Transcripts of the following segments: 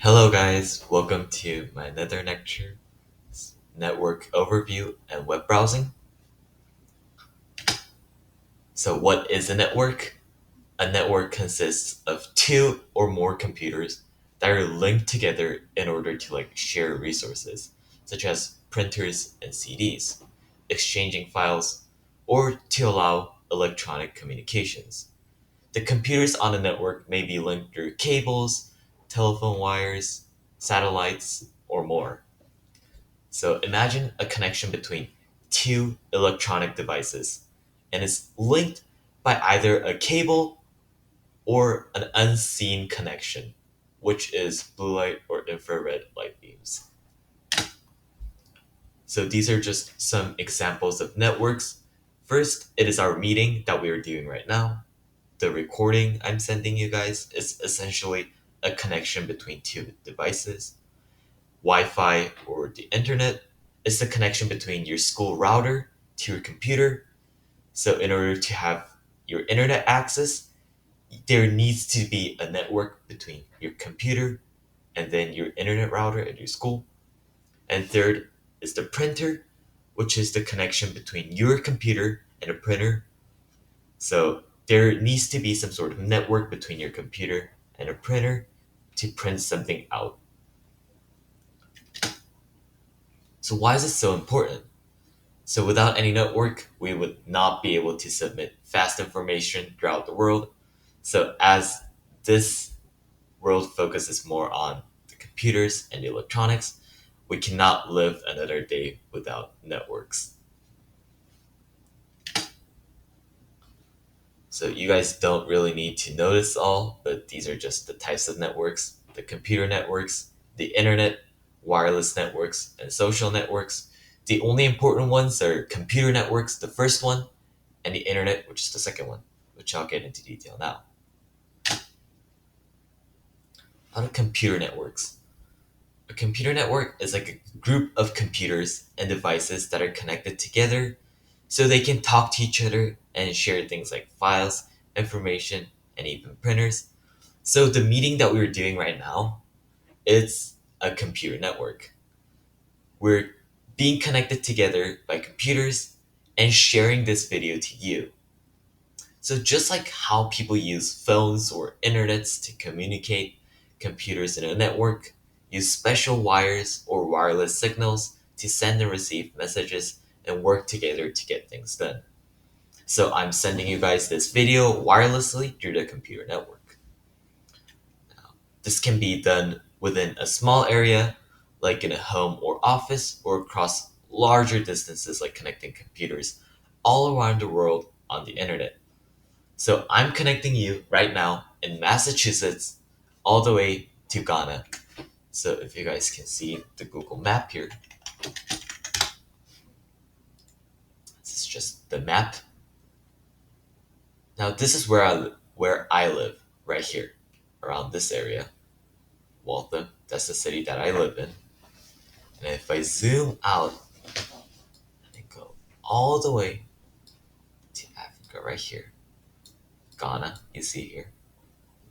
Hello guys, welcome to my another lecture, network overview and web browsing. So what is a network? A network consists of two or more computers that are linked together in order to share resources, such as printers and CDs, exchanging files, or to allow electronic communications. The computers on a network may be linked through cables, telephone wires, satellites, or more. So imagine a connection between two electronic devices and is linked by either a cable or an unseen connection, which is blue light or infrared light beams. So these are just some examples of networks. First, it is our meeting that we are doing right now. The recording I'm sending you guys is essentially a connection between two devices. Wi-Fi or the internet is the connection between your school router to your computer. So in order to have your internet access, there needs to be a network between your computer and then your internet router at your school. And third is the printer, which is the connection between your computer and a printer. So there needs to be some sort of network between your computer and a printer to print something out. So why is this so important? So without any network, we would not be able to submit fast information throughout the world. So as this world focuses more on the computers and the electronics, we cannot live another day without networks. So you guys don't really need to know this all, but these are just the types of networks: the computer networks, the internet, wireless networks, and social networks. The only important ones are computer networks, the first one, and the internet, which is the second one, which I'll get into detail now. How do computer networks? A computer network is like a group of computers and devices that are connected together so they can talk to each other and share things like files, information, and even printers. So the meeting that we're doing right now, it's a computer network. We're being connected together by computers and sharing this video to you. So just like how people use phones or internets to communicate, computers in a network use special wires or wireless signals to send and receive messages and work together to get things done. So I'm sending you guys this video wirelessly through the computer network. Now, this can be done within a small area, like in a home or office, or across larger distances, like connecting computers all around the world on the internet. So I'm connecting you right now in Massachusetts all the way to Ghana. So if you guys can see the Google map here, this is just the map. Now this is where I live, right here, around this area. Waltham, that's the city that I live in. And if I zoom out and go all the way to Africa right here, Ghana, you see here,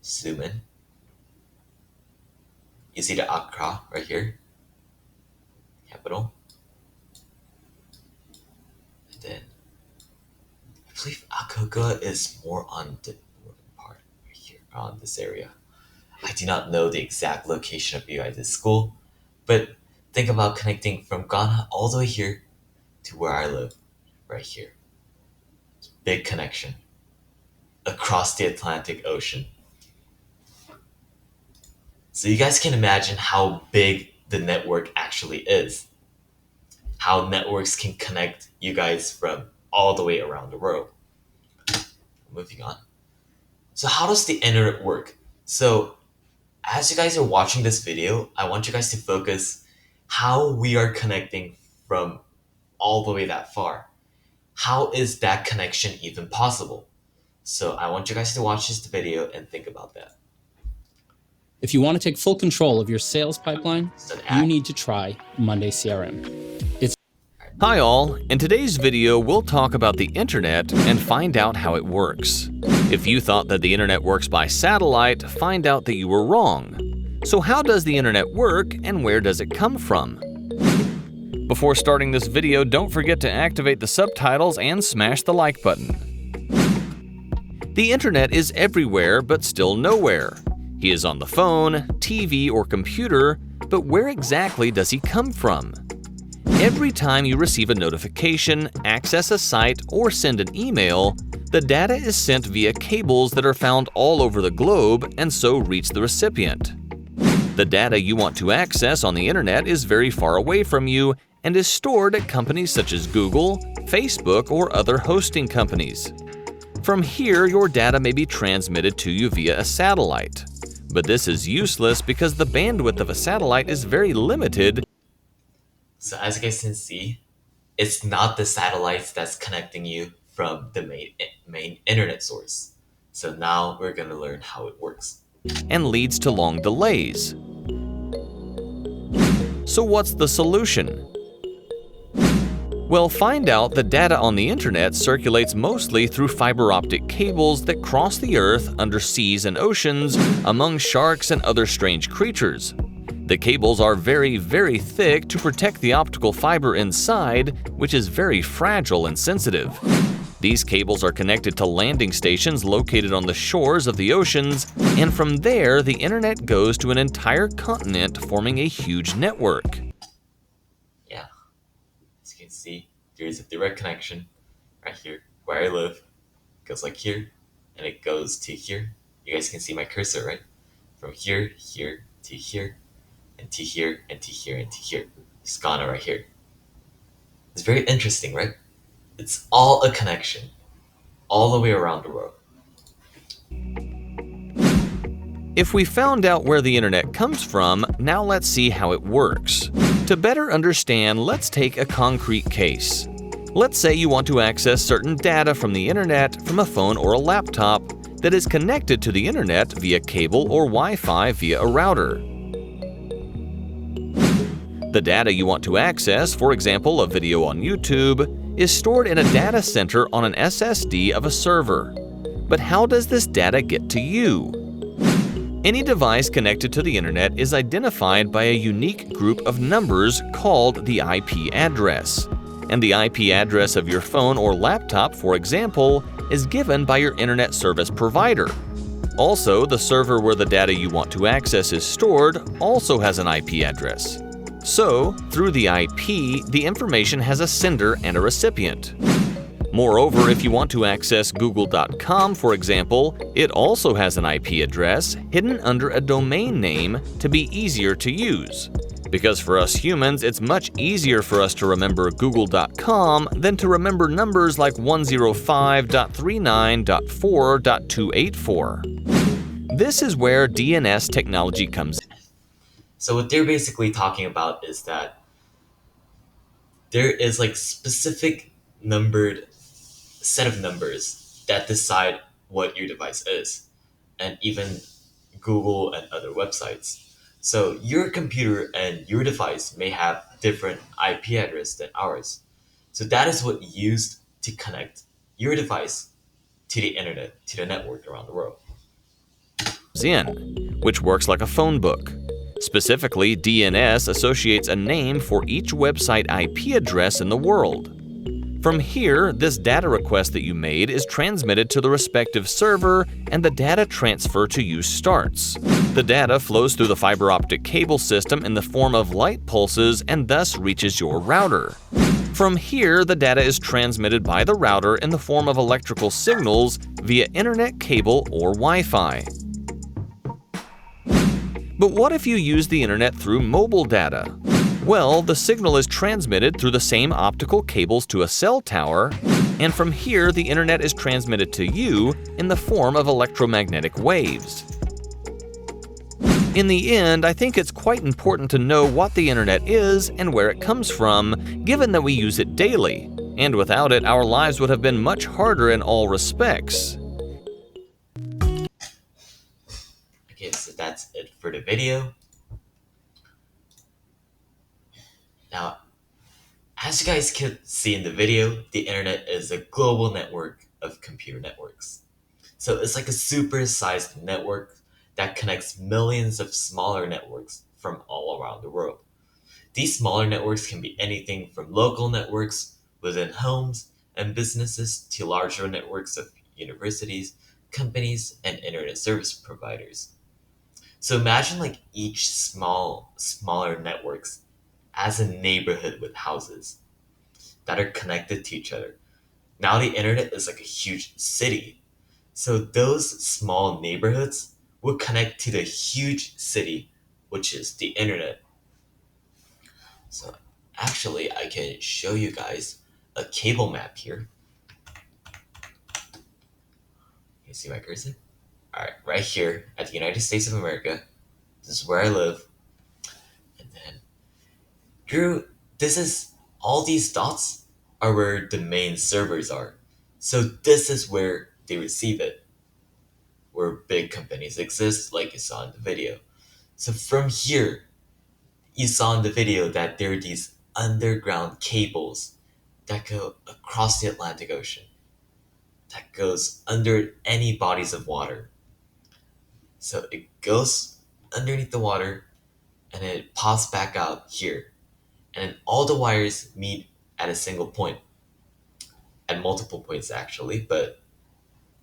zoom in. You see the Accra right here, capital. And then I believe Akoga is more on the northern part right here, around this area. I do not know the exact location of you guys' school, but think about connecting from Ghana all the way here to where I live, right here. Big connection across the Atlantic Ocean. So you guys can imagine how big the network actually is. How networks can connect you guys from all the way around the world. Moving on. So how does the internet work? So as you guys are watching this video, I want you guys to focus how we are connecting from all the way that far. How is that connection even possible? So I want you guys to watch this video and think about that. If you want to take full control of your sales pipeline, So the you ad- need to try Monday CRM. Hi all, in today's video we'll talk about the internet and find out how it works. If you thought that the internet works by satellite, find out that you were wrong. So how does the internet work and where does it come from? Before starting this video, don't forget to activate the subtitles and smash the like button. The internet is everywhere but still nowhere. He is on the phone, TV, or computer, but where exactly does he come from? Every time you receive a notification, access a site, or send an email, the data is sent via cables that are found all over the globe and so reach the recipient. The data you want to access on the internet is very far away from you and is stored at companies such as Google, Facebook, or other hosting companies. From here, your data may be transmitted to you via a satellite. But this is useless because the bandwidth of a satellite is very limited. So as you guys can see, it's not the satellites that's connecting you from the main internet source. So now we're going to learn how it works. And leads to long delays. So what's the solution? Well, find out the data on the internet circulates mostly through fiber optic cables that cross the earth under seas and oceans among sharks and other strange creatures. The cables are very, very thick to protect the optical fiber inside, which is very fragile and sensitive. These cables are connected to landing stations located on the shores of the oceans, and from there the internet goes to an entire continent, forming a huge network. Yeah, as you can see, there's a direct connection right here where I live. It goes like here, and it goes to here. You guys can see my cursor, right? From here, here, to here, and to here, and to here, and to here. It's gone right here. It's very interesting, right? It's all a connection, all the way around the world. If we found out where the internet comes from, now let's see how it works. To better understand, let's take a concrete case. Let's say you want to access certain data from the internet from a phone or a laptop that is connected to the internet via cable or Wi-Fi via a router. The data you want to access, for example, a video on YouTube, is stored in a data center on an SSD of a server. But how does this data get to you? Any device connected to the internet is identified by a unique group of numbers called the IP address. And the IP address of your phone or laptop, for example, is given by your internet service provider. Also, the server where the data you want to access is stored also has an IP address. So, through the IP, the information has a sender and a recipient. Moreover, if you want to access Google.com, for example, it also has an IP address hidden under a domain name to be easier to use. Because for us humans, it's much easier for us to remember Google.com than to remember numbers like 105.39.4.284. This is where DNS technology comes in. So what they're basically talking about is that there is like specific numbered set of numbers that decide what your device is, and even Google and other websites. So your computer and your device may have different IP address than ours. So that is what used to connect your device to the internet, to the network around the world. Which works like a phone book. Specifically, DNS associates a name for each website IP address in the world. From here, this data request that you made is transmitted to the respective server and the data transfer to you starts. The data flows through the fiber optic cable system in the form of light pulses and thus reaches your router. From here, the data is transmitted by the router in the form of electrical signals via internet cable or Wi-Fi. But what if you use the internet through mobile data? Well, the signal is transmitted through the same optical cables to a cell tower, and from here the internet is transmitted to you in the form of electromagnetic waves. In the end, I think it's quite important to know what the internet is and where it comes from, given that we use it daily, and without it our lives would have been much harder in all respects. Okay, so that's it for the video. Now, as you guys can see in the video, the internet is a global network of computer networks. So it's like a super-sized network that connects millions of smaller networks from all around the world. These smaller networks can be anything from local networks within homes and businesses to larger networks of universities, companies, and internet service providers. So imagine like each smaller networks as a neighborhood with houses that are connected to each other. Now the internet is like a huge city. So those small neighborhoods will connect to the huge city, which is the internet. So actually, I can show you guys a cable map here. You see my cursor? All right, right here at the United States of America. This is where I live. And then Drew, this is all these dots are where the main servers are. So this is where they receive it, where big companies exist, like you saw in the video. So from here, you saw in the video that there are these underground cables that go across the Atlantic Ocean, that goes under any bodies of water. So it goes underneath the water and then it pops back out here. And then all the wires meet at a single point, at multiple points actually, but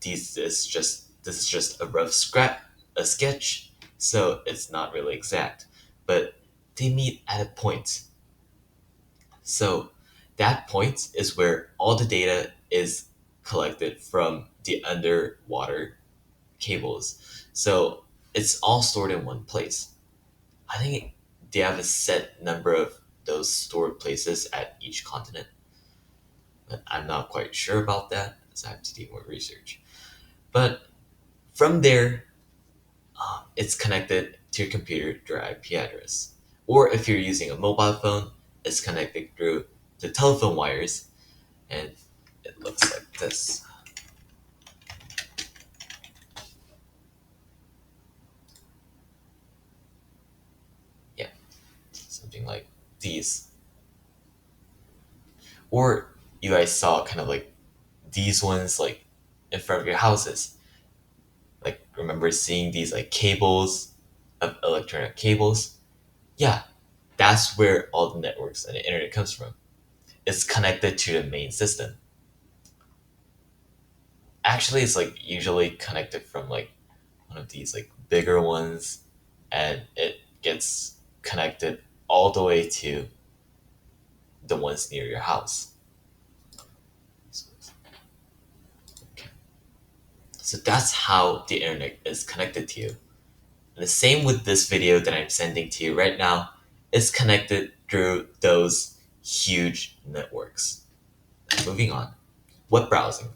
this is just a rough a sketch, so it's not really exact. But they meet at a point. So that point is where all the data is collected from the underwater cables. So it's all stored in one place. I think they have a set number of those stored places at each continent, but I'm not quite sure about that, so I have to do more research. But from there, it's connected to your computer through IP address. Or if you're using a mobile phone, it's connected through the telephone wires, and it looks like this. Yeah, something like these. Or you guys saw kind of like these ones like in front of your houses. Like remember seeing these like cables of electronic cables? Yeah, that's where all the networks and the internet comes from. It's connected to the main system. Actually, it's like usually connected from like one of these like bigger ones, and it gets connected all the way to the ones near your house. So that's how the internet is connected to you. And the same with this video that I'm sending to you right now. It's connected through those huge networks. Moving on. Web browsing.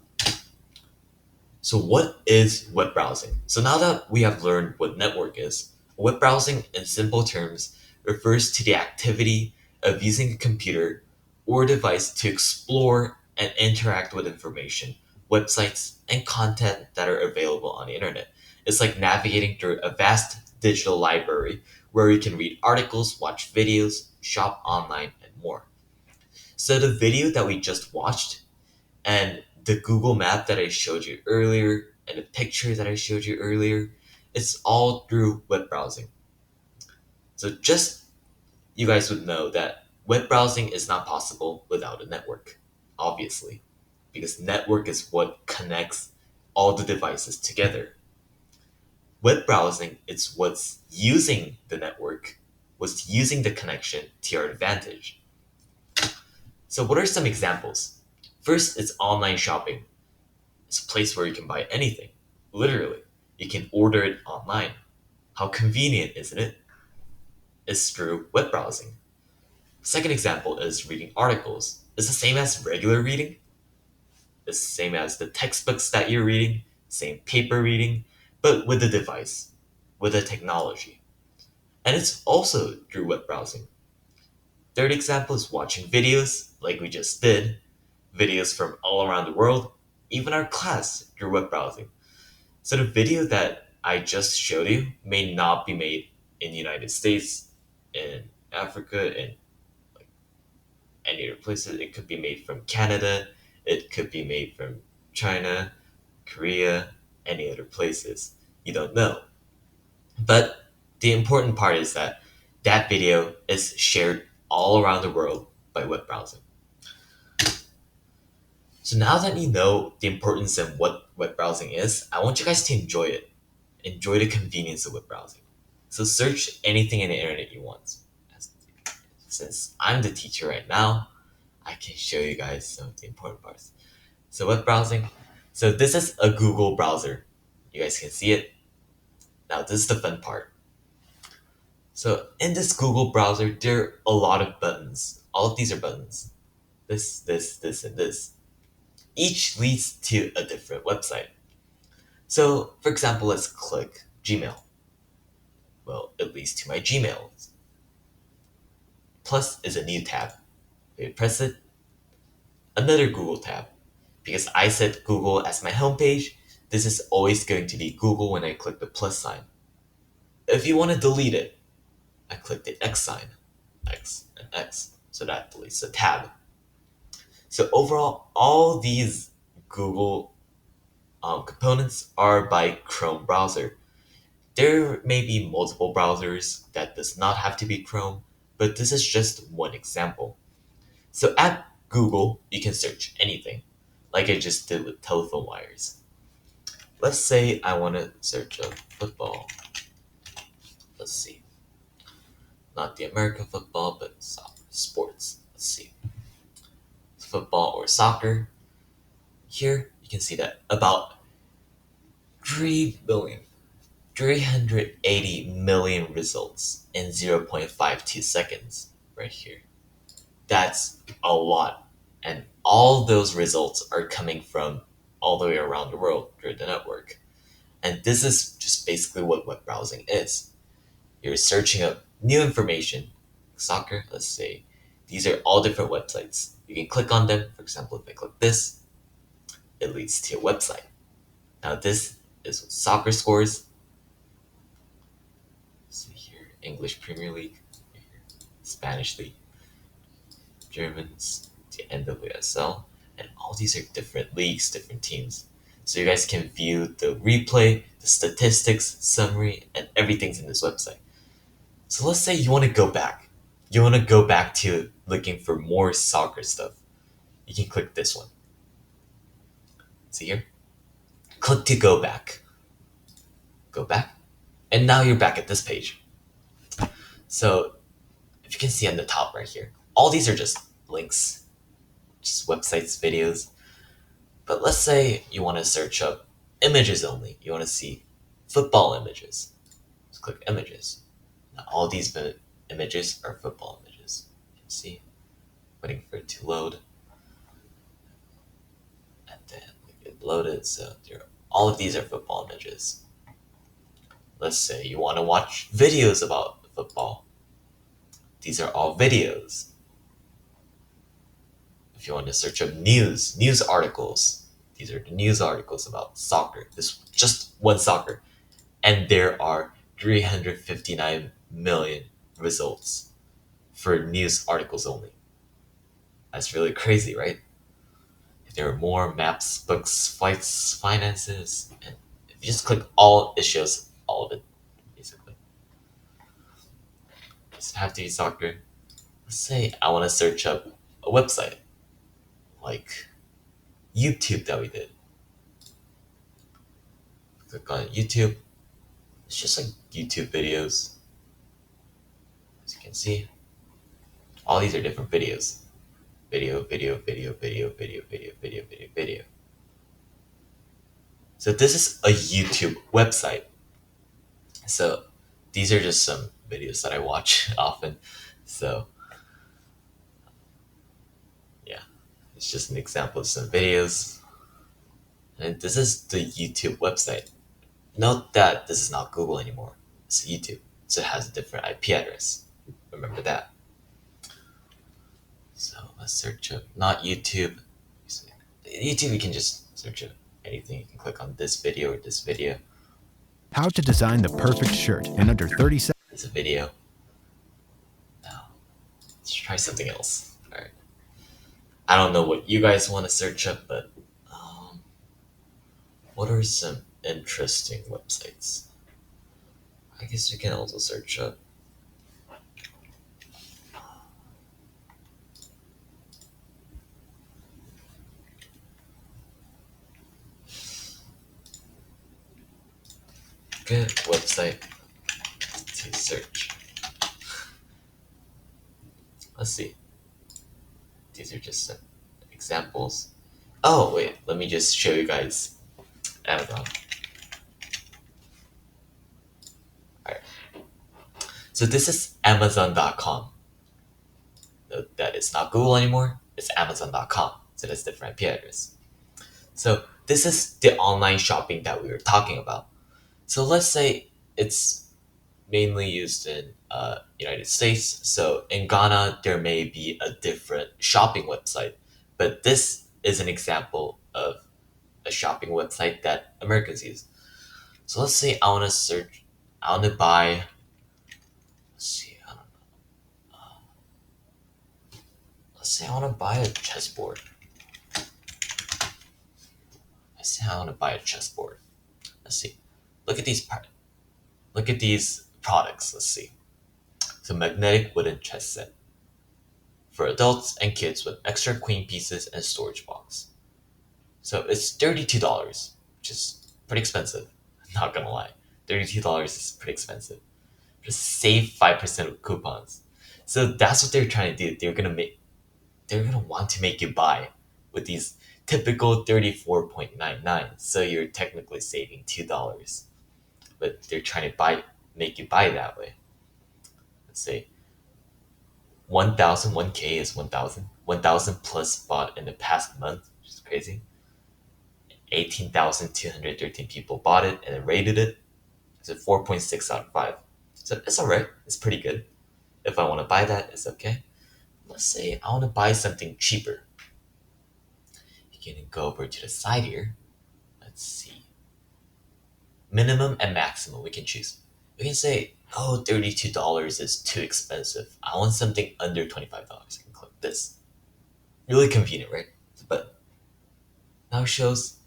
So what is web browsing? So now that we have learned what network is, web browsing in simple terms refers to the activity of using a computer or device to explore and interact with information, websites, and content that are available on the internet. It's like navigating through a vast digital library where you can read articles, watch videos, shop online, and more. So the video that we just watched and the Google map that I showed you earlier and the picture that I showed you earlier, it's all through web browsing. So just you guys would know that web browsing is not possible without a network, obviously, because network is what connects all the devices together. Web browsing is what's using the network, what's using the connection to your advantage. So what are some examples? First, it's online shopping. It's a place where you can buy anything. Literally. You can order it online. How convenient, isn't it? It's through web browsing. Second example is reading articles. It's the same as regular reading. It's the same as the textbooks that you're reading, same paper reading, but with a device, with a technology. And it's also through web browsing. Third example is watching videos, like we just did, videos from all around the world, even our class through web browsing. So the video that I just showed you may not be made in the United States, in Africa, in like any other places. It could be made from Canada, it could be made from China, Korea, any other places. You don't know. But the important part is that that video is shared all around the world by web browsing. So now that you know the importance of what web browsing is, I want you guys to enjoy it. Enjoy the convenience of web browsing. So search anything in the internet you want. Since I'm the teacher right now, I can show you guys some of the important parts. So web browsing. So this is a Google browser. You guys can see it. Now this is the fun part. So in this Google browser, there are a lot of buttons. All of these are buttons. This, and this. Each leads to a different website. So for example, let's click Gmail. Well, it leads to my Gmail. Plus is a new tab. If you press it, another Google tab. Because I set Google as my homepage, this is always going to be Google when I click the plus sign. If you want to delete it, I click the X sign, X and X, so that deletes the tab. So overall, all these Google components are by Chrome browser. There may be multiple browsers that does not have to be Chrome, but this is just one example. So at Google, you can search anything, like I just did with telephone wires. Let's say I want to search up football. Let's see. Not the American football, but soccer, sports. Let's see. Football or soccer. Here, you can see that about 3 billion, 380 million results in 0.52 seconds right here. That's a lot. And all those results are coming from all the way around the world through the network. And this is just basically what web browsing is. You're searching up new information. Soccer, let's say. These are all different websites. You can click on them. For example, if I click this, it leads to a website. Now this is soccer scores. See here, English Premier League, Spanish League, Germans, the NWSL, and all these are different leagues, different teams. So you guys can view the replay, the statistics, summary, and everything's in this website. So let's say you want to go back. You want to go back to looking for more soccer stuff. You can click this one. See here? Click to go back. Go back. And now you're back at this page. So if you can see on the top right here, all these are just links, just websites, videos. But let's say you want to search up images only. You want to see football images. Let's click images. Now all these images are football images. You can see, waiting for it to load. And then it loaded, so all of these are football images. Let's say you want to watch videos about football. These are all videos. If you want to search up news articles, these are the news articles about soccer. This just one soccer. And there are 359 million results for news articles only. That's really crazy, right? If there are more maps, books, flights, finances, and if you just click all, it shows all of it, basically. Doesn't have to be soccer. Let's say I want to search up a website like YouTube that we did. Click on YouTube. It's just like YouTube videos. As you can see, all these are different videos. Video, video, video, video, video, video, video, video, video. So this is a YouTube website. So these are just some videos that I watch often. So yeah, it's just an example of some videos. And this is the YouTube website. Note that this is not Google anymore. It's YouTube. So it has a different IP address. Remember that. So let's search up, not YouTube. YouTube, you can just search up anything. You can click on this video or this video. How to design the perfect shirt in under 30 seconds. It's a video. Now, let's try something else. All right. I don't know what you guys want to search up, but what are some interesting websites? I guess you can also search up. Good website to search. Let's see. These are just some examples. Oh, wait, let me just show you guys Amazon. Alright. So this is Amazon.com. Note that it's not Google anymore, it's Amazon.com. So that's different IP address. So this is the online shopping that we were talking about. So let's say it's mainly used in United States. So in Ghana, there may be a different shopping website, but this is an example of a shopping website that Americans use. So let's say I want to search, I want to buy, let's see, I don't know. Let's say I want to buy a chessboard. Let's say I want to buy a chessboard. Let's see. Look at these products. Let's see. So magnetic wooden chess set for adults and kids with extra queen pieces and storage box. So it's $32, which is pretty expensive. Not gonna lie, $32 is pretty expensive. Just save 5% of coupons. So that's what they're trying to do. They're gonna want to make you buy with these typical 34.99. So you're technically saving $2, but they're trying to make you buy that way. Let's say 1,000, 1K is 1,000. 1,000 plus bought in the past month, which is crazy. 18,213 people bought it and rated it. It's a 4.6 out of 5. So it's alright. It's pretty good. If I want to buy that, it's okay. Let's say I want to buy something cheaper. You can go over to the side here. Let's see. Minimum and maximum we can choose. We can say, oh, $32 is too expensive. I want something under $25. I can click this. Really convenient, right? But now it shows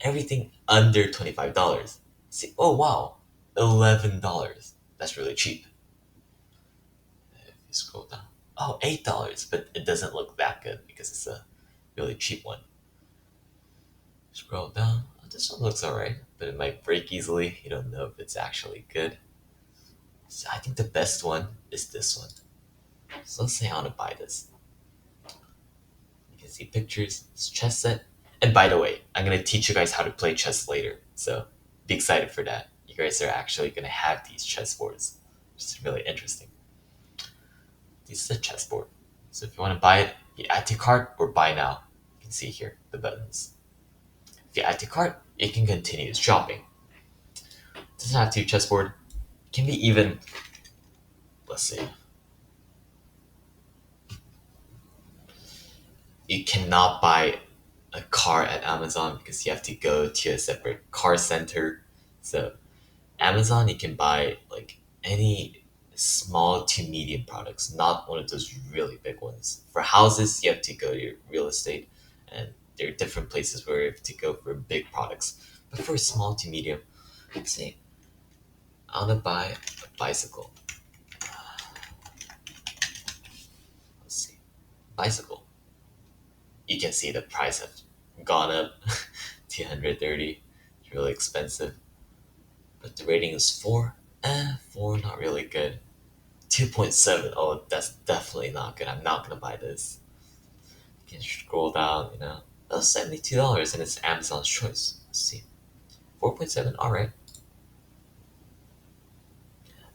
everything under $25. See, oh wow, $11. That's really cheap. If you scroll down, oh, $8, but it doesn't look that good because it's a really cheap one. Scroll down, oh, this one looks alright, but it might break easily. You don't know if it's actually good. So I think the best one is this one. So let's say I want to buy this. You can see pictures, it's chess set. And by the way, I'm going to teach you guys how to play chess later. So be excited for that. You guys are actually going to have these chessboards, which is really interesting. This is a chessboard. So if you want to buy it, you add to cart or buy now. You can see here the buttons. If you add to cart, you can continue shopping. It doesn't have to be chessboard. It can be even, let's see. You cannot buy a car at Amazon because you have to go to a separate car center. So Amazon, you can buy like any small to medium products, not one of those really big ones. For houses, you have to go to your real estate, and there are different places where you have to go for big products. But for small to medium, let's say I want to buy a bicycle. Let's see, bicycle. You can see the price has gone up 230. It's really expensive. But the rating is 4. 4 not really good. 2.7. Oh, that's definitely not good. I'm not gonna buy this. You can scroll down, That's $72 and it's Amazon's choice. Let's see. 4.7, alright.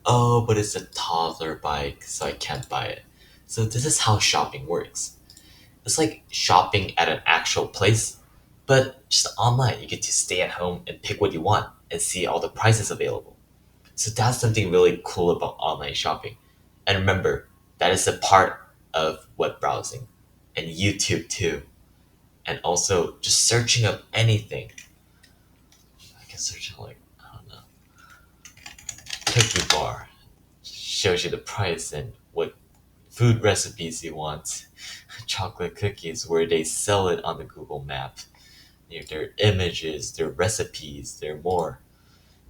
Oh, but it's a toddler bike, so I can't buy it. So this is how shopping works. It's like shopping at an actual place, but just online. You get to stay at home and pick what you want and see all the prices available. So that's something really cool about online shopping. And remember, that is a part of web browsing and YouTube too. And also just searching up anything. I can search like, I don't know, cookie bar. Shows you the price and what food recipes you want. Chocolate cookies, where they sell it on the Google map. Their images, their recipes, their more.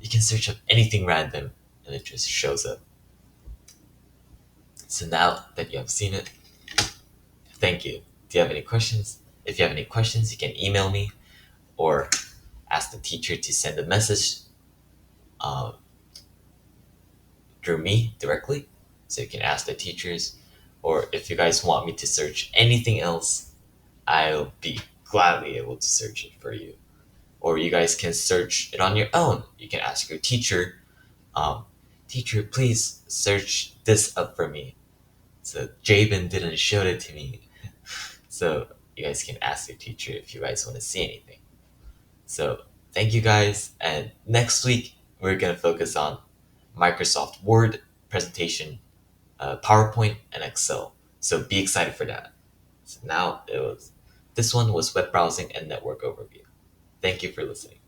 You can search up anything random and it just shows up. So now that you have seen it, thank you. Do you have any questions? If you have any questions, you can email me or ask the teacher to send a message uh, through me directly. So you can ask the teachers, or if you guys want me to search anything else, I'll be gladly able to search it for you. Or you guys can search it on your own. You can ask your teacher, teacher, please search this up for me. So Jabin didn't show it to me. So you guys can ask your teacher if you guys want to see anything. So thank you guys. And next week, we're going to focus on Microsoft Word presentation, PowerPoint, and Excel. So be excited for that. So now this one was web browsing and network overview. Thank you for listening.